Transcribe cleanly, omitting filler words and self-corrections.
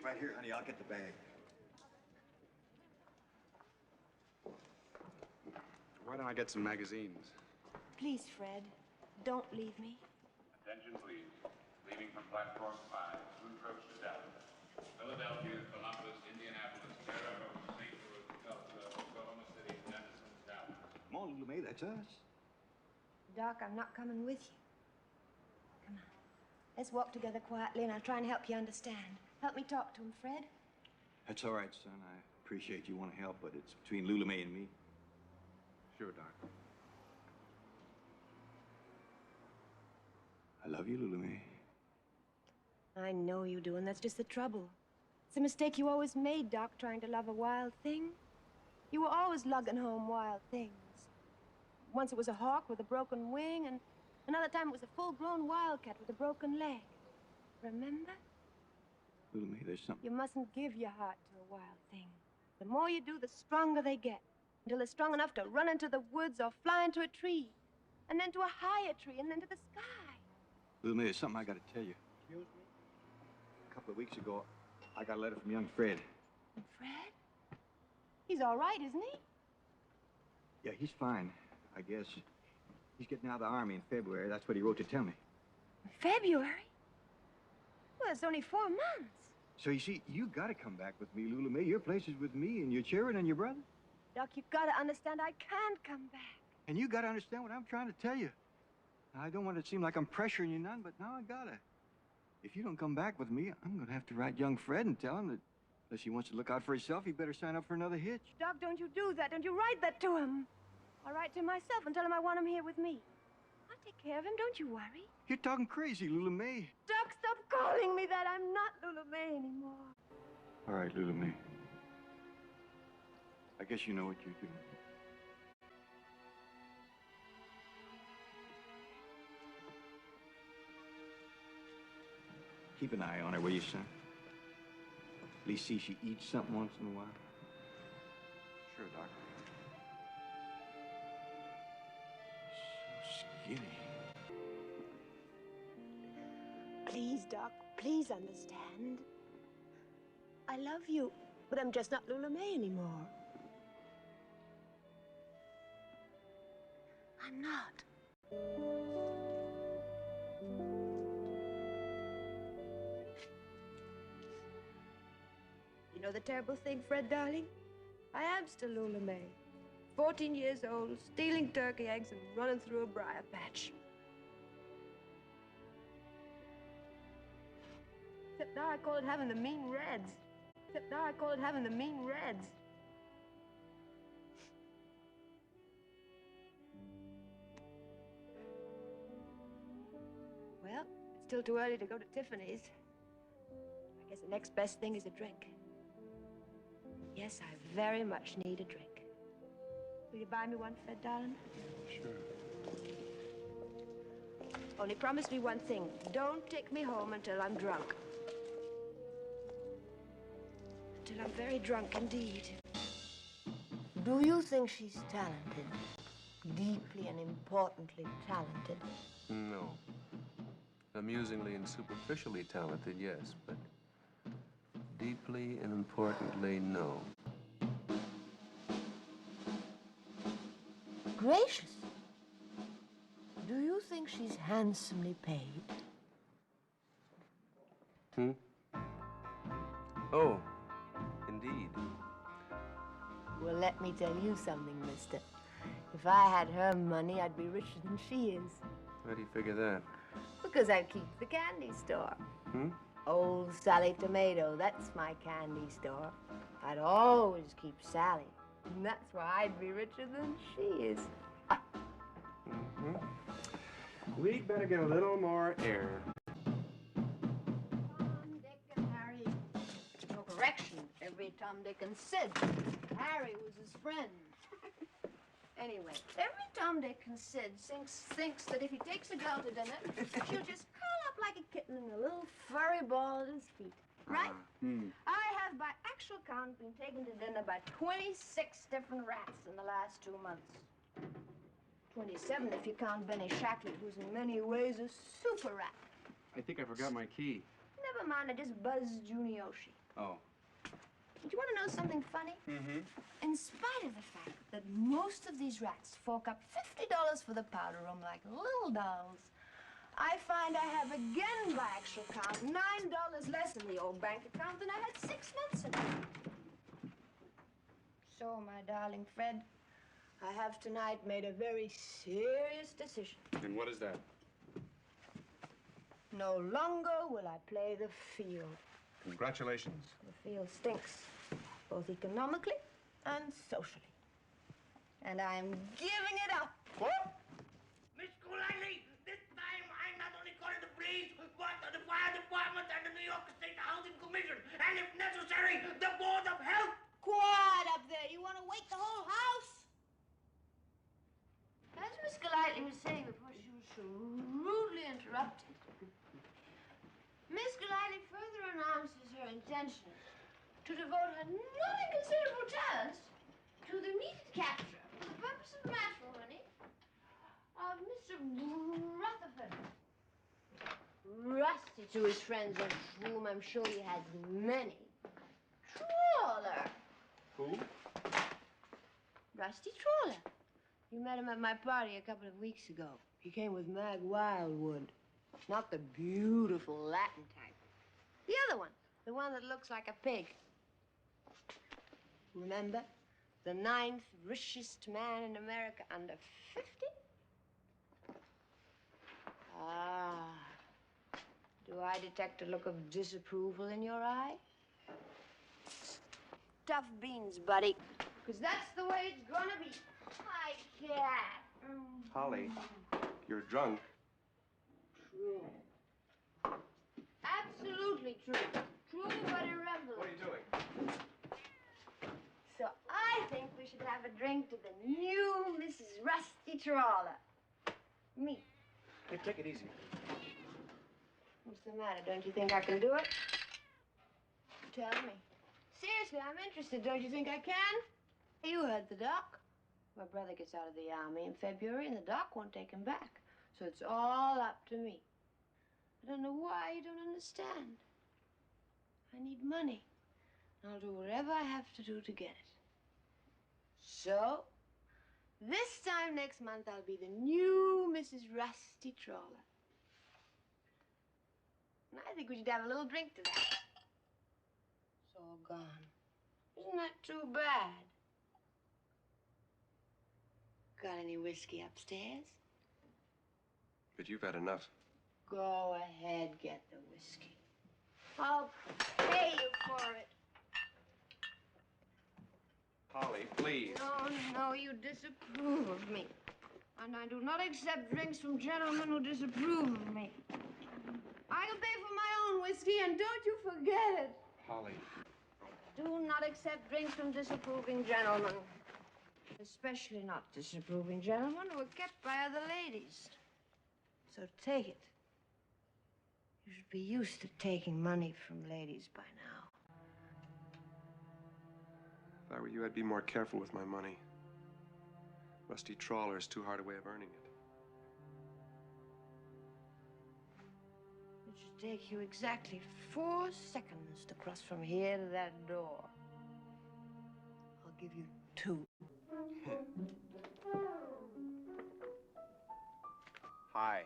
wait right here, honey. I'll get the bag. Why don't I get some magazines? Please, Fred, don't leave me. Attention, please. Leaving from platform 5, through approach to Dallas. Philadelphia, Columbus, Indianapolis, Terre Haute, St. Louis, Tulsa, Oklahoma City, Denison, Dallas. Come on, little May, that's us. Doc, I'm not coming with you. Come on. Let's walk together quietly, and I'll try and help you understand. Help me talk to him, Fred. That's all right, son. I appreciate you want to help, but it's between Lula May and me. Sure, Doc. I love you, Lula May. I know you do, and that's just the trouble. It's a mistake you always made, Doc, trying to love a wild thing. You were always lugging home wild things. Once it was a hawk with a broken wing, and another time it was a full-grown wildcat with a broken leg. Remember? Lula May, there's something... You mustn't give your heart to a wild thing. The more you do, the stronger they get, until they're strong enough to run into the woods or fly into a tree, and then to a higher tree, and then to the sky. Lula May, there's something I got to tell you. Excuse me? A couple of weeks ago, I got a letter from young Fred. Fred? He's all right, isn't he? Yeah, he's fine, I guess. He's getting out of the Army in February. That's what he wrote to tell me. February? Well, it's only 4 months. So, you see, you got to come back with me, Lula May. Your place is with me and your children and your brother. Doc, you've got to understand I can't come back. And you got to understand what I'm trying to tell you. I don't want it to seem like I'm pressuring you none, but now I got to. If you don't come back with me, I'm going to have to write young Fred and tell him that unless he wants to look out for himself, he better sign up for another hitch. Doc, don't you do that. Don't you write that to him. I'll write to him myself and tell him I want him here with me. I'll take care of him. Don't you worry. You're talking crazy, Lula May. Doc, stop calling me that. I'm not Lula May anymore. All right, Lula May. I guess you know what you're doing. Keep an eye on her, will you, son? At least see she eats something once in a while. Sure, Doc. So skinny. Please, Doc, please understand. I love you, but I'm just not Lula May anymore. I'm not. You know the terrible thing, Fred, darling? I am still Lula May. 14 years old, stealing turkey eggs and running through a briar patch. Except now I call it having the mean reds. Except now I call it having the mean reds. Well, it's still too early to go to Tiffany's. I guess the next best thing is a drink. Yes, I very much need a drink. Will you buy me one, Fred, darling? Sure. Only promise me one thing. Don't take me home until I'm drunk. Until I'm very drunk indeed. Do you think she's talented? Deeply and importantly talented? No. Amusingly and superficially talented, yes, but deeply and importantly, no. Gracious. Do you think she's handsomely paid? Hmm? Oh, indeed. Well, let me tell you something, mister. If I had her money, I'd be richer than she is. How do you figure that? Because I keep the candy store. Hmm? Old Sally Tomato, that's my candy store. I'd always keep Sally. And that's why I'd be richer than she is. Mm-hmm. We'd better get a little more air. Tom, Dick, and Harry. No correction. Every Tom, Dick, and Sid. Harry was his friend. Anyway, every Tom, Dick, and Sid thinks that if he takes a girl to dinner, she'll just curl up like a kitten in a little furry ball at his feet. Right? I have, by actual count, been taken to dinner by 26 different rats in the last 2 months. 27 if you count Benny Shacklet, who's in many ways a super rat. I think I forgot my key. Never mind, I just buzzed Junioshi. Oh. Do you want to know something funny? Mm-hmm. In spite of the fact that most of these rats fork up $50 for the powder room like little dolls, I find I have again, by actual count, $9 less in the old bank account than I had 6 months ago. So, my darling Fred, I have tonight made a very serious decision. And what is that? No longer will I play the field. Congratulations. The field stinks, both economically and socially. And I'm giving it up. What? Miss Golightly, this time I'm not only calling the police, but the fire department and the New York State Housing Commission, and if necessary, the Board of Health. Quiet up there. You want to wake the whole house? As Miss Golightly was saying before she was so rudely interrupted, Miss Golightly further announces her intention to devote her not inconsiderable talents to the immediate capture, for the purpose of matrimony, of Mr. Rutherford. Rusty to his friends, of whom I'm sure he has many. Trawler. Who? Rusty Trawler. You met him at my party a couple of weeks ago. He came with Mag Wildwood. Not the beautiful Latin type. The other one. The one that looks like a pig. Remember? The 9th richest man in America under 50? Ah. Do I detect a look of disapproval in your eye? Tough beans, buddy. Because that's the way it's gonna be. My cat. Holly, you're drunk. True. Absolutely true. True but irrelevant. What are you doing? So I think we should have a drink to the new Mrs. Rusty Trawler. Me. Hey, take it easy. What's the matter? Don't you think I can do it? Tell me. Seriously, I'm interested. Don't you think I can? You heard the doc. My brother gets out of the army in February, and the doc won't take him back. So it's all up to me. I don't know why you don't understand. I need money. I'll do whatever I have to do to get it. So, this time next month, I'll be the new Mrs. Rusty Trawler. And I think we should have a little drink to that. It's all gone. Isn't that too bad? Got any whiskey upstairs? But you've had enough. Go ahead, get the whiskey. I'll pay you for it. Holly, please. No, you disapprove of me. And I do not accept drinks from gentlemen who disapprove of me. I'll pay for my own whiskey, and don't you forget it. Holly. I do not accept drinks from disapproving gentlemen. Especially not disapproving gentlemen who are kept by other ladies. So take it. You should be used to taking money from ladies by now. If I were you, I'd be more careful with my money. Rusty Trawler is too hard a way of earning it. It should take you exactly 4 seconds to cross from here to that door. I'll give you 2. Hi.